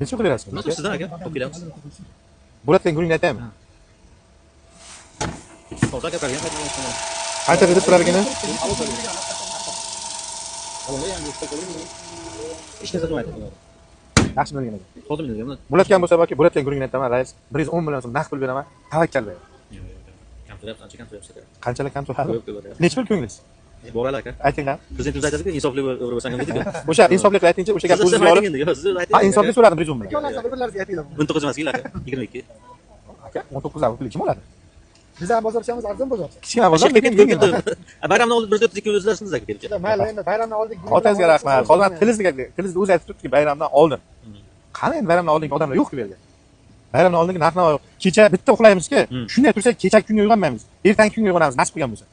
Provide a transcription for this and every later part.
Necha pul berasiz? Nasıl sizden aka? Top beramiz. Bo'layotgan kuningni aytaymi? To'g'ri aka bergan. Qancha deb turarligini? Hech narsa qilmaydi. Yaxshi bo'lgan ekan. To'g'ri bildim. Bo'layotgan bo'lsa balki bo'layotgan kuningni aytaman, rais. 110 million so'm naqd pul beraman. Tavakkal ber. Kam to'layapti, ancha kam to'layapti. Qanchalik kam to'ladi? Ko'p ko'p. Necha pul ko'nglingiz? Bo'g'al aka. Aytinglar. Prezidentimiz aytadi-ku, insofli bo'lsangiz deydi-ku. O'sha insofli qilib aytingchi, o'sha gapni o'zingizga olib. Siz ayting. Ha, insofli so'radim 110 million. 19 emas aka, 22. Aka, 19 avgust puli kim oladi? Biz ham bozorchamiz arzon bozor. Kichkina bozor, lekin yengil. Bayramdan oldin 1-4 o'zlarsiniz aka kelib. Mayli, endi bayramdan oldik. Otangizga rahmat. Hozir tilizni o'zi aytib turibdiki, bayramdan oldin. Qani endi bayramdan oldingi odamlar yo'q-ku bu yerga. Bayramdan oldingi narx-navo kecha bitta uxlaymizki, shunday tursak kechagi kunga uyg'onmaymiz. Ertangi kunga uyg'onamiz, nasib qilgan bo'lsa.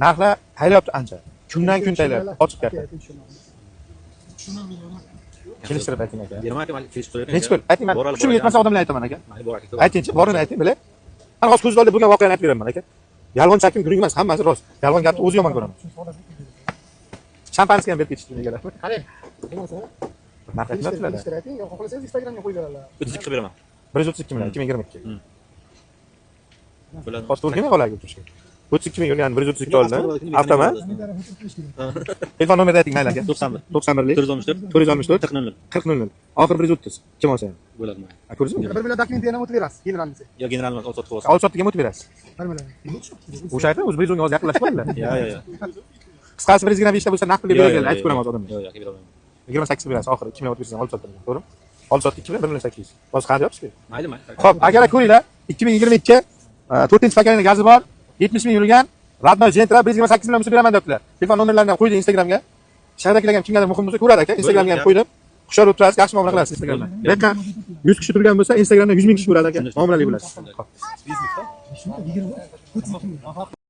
Narxlar tayyorlayapti ancha. Kundan kun tayyorlayapti. Ochiq gap. Kelishtirib ayting aka. 20 aka malik kelishib qo'ying. Nechi pul? Ayting, men kuchim yetmasa odamlarga aytaman aka. Mayli bor aka. Aytingchi, borini ayting, bilay. Mana hozir ko'z oldida bo'lgan voqeani aytib beraman aka. Yolg'on chakim guruh emas, hammasi rost. Yolg'on gapni o'zi yomon ko'raman. Shampanskiy ham berib ketishdi deganlar. Qarang. Bo'lmasa, Narx aytmayaptilar. ayting, xohlasangiz Instagramga qo'yib beradilar. 32 qilib beraman. 132 million 2022. Bular Hozir to'g'rimi qoladi turishga? 32 million yani 132 oldi. Avtomat. Telefon nomerini ayting mayli aka. 91 91 464 464 40 40 oxiri 130. Kim olsa ham. bo'ladi. Ko'rdingizmi? 1 million dokumentni ham o'tib berasiz. Generalni. Yo generalni sotib qo'yasiz. Olib sotdik ham o'tib berasiz. 1 million. O'sha aytib, o'zi 110 ga hozir yaqinlashmaydilar. Yo. Qisqasi 1 gram ishda bo'lsa naqd pul beradilar, aytib ko'raman hozir odamga. Yo, aka beraman. 28 berasiz oxiri 2 million o'tib bersangiz olib sotdim. To'g'rimi? Olib sotdik 2 million 1 million 800. Hozir qancha deyapsiz-ku? Mayli. Xo'p, akalar ko'ringlar. 2022 4-paketli gazi bor. 70 ming yurgan. Radnoy Gentra 128 million so'm beraman debdilar. Telefon nomerlarini ham qo'ydim Instagramga. Shahardagi ham kimgadir muhim bo'lsa ko'radi aka. Instagramga ham qo'ydim. Hushyor o'tirasiz, yaxshi muomala qilasiz Instagramda. Bu yerda 100 kishi turgan bo'lsa, Instagramda 100 ming kishi ko'radi aka. Muomalali bo'lasiz.